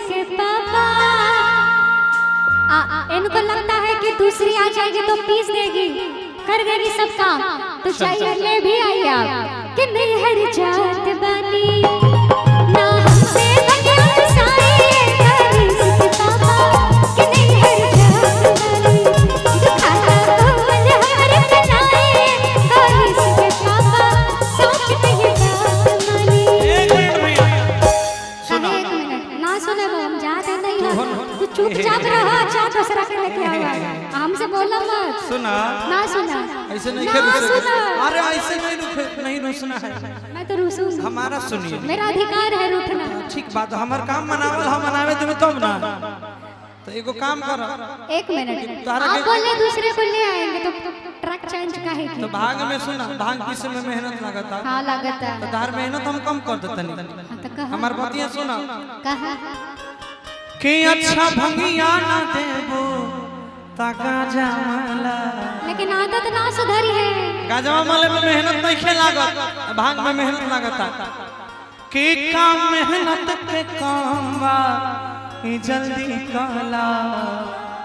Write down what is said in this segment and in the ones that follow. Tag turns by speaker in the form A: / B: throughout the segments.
A: के पापा। इनको लगता है कि दूसरी आ जाएगी तो पीस देगी, कर देगी सब काम, तो चाहिए ले भी आई आप कि नहीं हर जात बनी ना हमसे बनिया साए करी इसके पापा कि नहीं हर जात बनी दुखाता बोल हर बनाए करी इसके पापा सोच के ये बात मानी। एक मिनट ना सुने वो हम जाते नहीं हो, तू चुपचाप रहो, अच्छा दूसरा के लेके आवा, हमसे बोला मत।
B: सुना
A: ना सुना
B: ऐसे नहीं
A: ना सुना।
B: अरे ऐसे नहीं रुके, नहीं रुसना है।
A: मैं तो रुसूं,
B: हमारा सुनिए,
A: मेरा अधिकार है रुकना।
B: ठीक बात, हमार काम मनावल हम मनावे तुम्हें तब ना, तो एगो काम करो।
A: एक मिनट आप बोले दूसरे को ले आएंगे तो ट्रक चेंज काहे की?
B: तो भाग में सुना, भाग किस में मेहनत लगता,
A: हाँ लगता है,
B: तो तार मेहनत हम कम कर देते नहीं। हमार बतिया सुना
A: कहा
B: कि अच्छा भंगिया ना देबो ताका जमाला,
A: लेकिन आदत ना सुधरी है।
B: गाजवा माले में मेहनत नहीं खे लागत, भाग में मेहनत लगता कि काम मेहनत के काम बा ई जल्दी कला,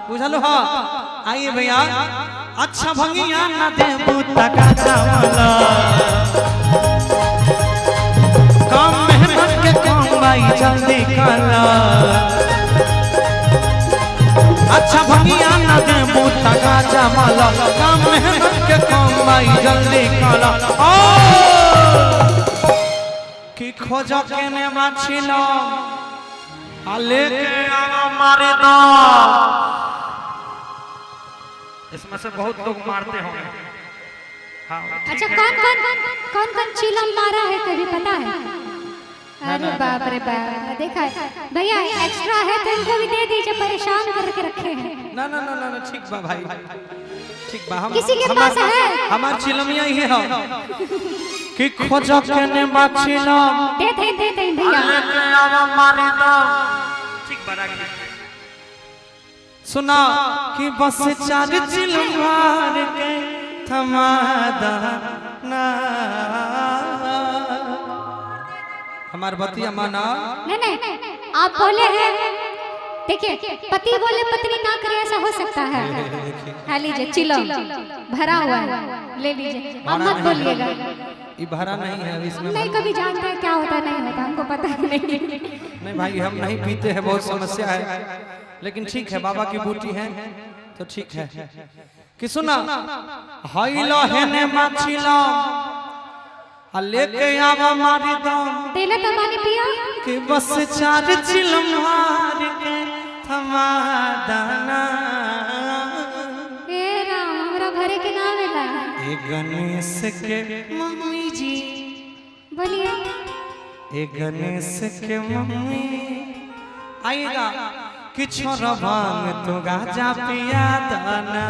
B: बुझलो? हाँ आइए भैया, अच्छा भंगिया ना देबो ताका जमाला, काम मेहनत के काम बा ई जल्दी कला, अच्छा भंगिया ना देबो ताका जमाला, काम मेहनत के काम भाई जल्दी कला। कि खोज के ने बाछिलो आ लेके आवा मारे दो, इसमें से बहुत लोग मारते होंगे। हाँ
A: अच्छा कौन कौन चिलम मारा है कभी पता है? अरे बाप रे बाप, देखा है भैया, एक्स्ट्रा है तो इनको भी दे दीजिए, परेशान करके रखे हैं।
B: ना ना ना ना ठीक बा भाई, ठीक बा। हम
A: किसी के पास है?
B: हमार चिलमिया ही है कि खोज के ने बाछिलो
A: दे भैया,
B: लेके आवा मारे दो, ठीक बा। सुना कि बस चार चिलमार के थमादा ना, हमार बतिया माना
A: नहीं आप बोले हैं, देखिए पति बोले पत्नी ना करे ऐसा हो सकता है। हाँ लीजिए चिलो भरा हुआ है, ले लीजिए, अब मत बोलिएगा।
B: ये भरा नहीं है, इसमें
A: नहीं कभी जानते हैं क्या होता नहीं होता, हमको पता नहीं।
B: नहीं भाई हम नहीं पीते हैं, बहुत समस्या है, लेकिन ठीक है बाबा की बूटी है तो ठीक है। कि सुना हाइलो हेने माछिलो आ लेके आवा मारी दो,
A: तेले तो पानी पिया
B: कि बस चार चिलम मार के थमा दाना।
A: ए राम हमरा भरे के नाम है
B: ए गणेश के मम्मी जी,
A: बोलिए
B: ए गणेश के मम्मी आएगा कि छोरा भांग तो गाजा पिया दाना,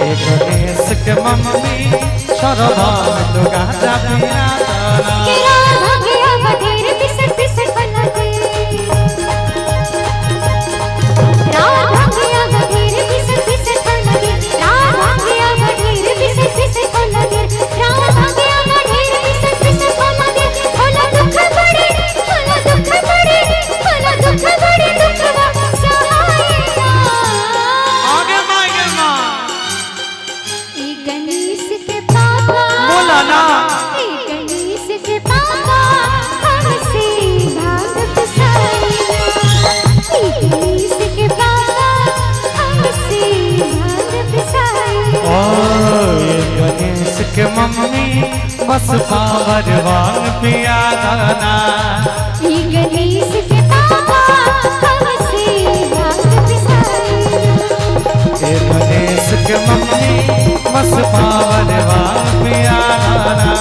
B: ए गणेश के मम्मी छोरा भांग तो गाजा पिया दाना।
A: भागिया बधेर बिसर बिसर फला दे, रात भागिया बधेर बिसर बिसर फला दे, रात भागिया बधेर बिसर बिसर फला दे, रात भागिया बधेर बिसर बिसर फला दे। होला दुख बड़े, होला दुख बड़े, होला दुख बड़े, दुखवा सहायता।
B: आगे मांगे मां
A: ई गणेश के पापा
B: बोला ना,
A: गणेश के पापा हमसे भाग पिसाई, गणेश के पापा हमसे भाग पिसाई।
B: ओ गणेश के मम्मी बस पावर वांग पिया दाना,
A: गणेश के पापा हमसे भाग पिसाई।
B: ए गणेश के मम्मी बस पावर वांग पिया दाना।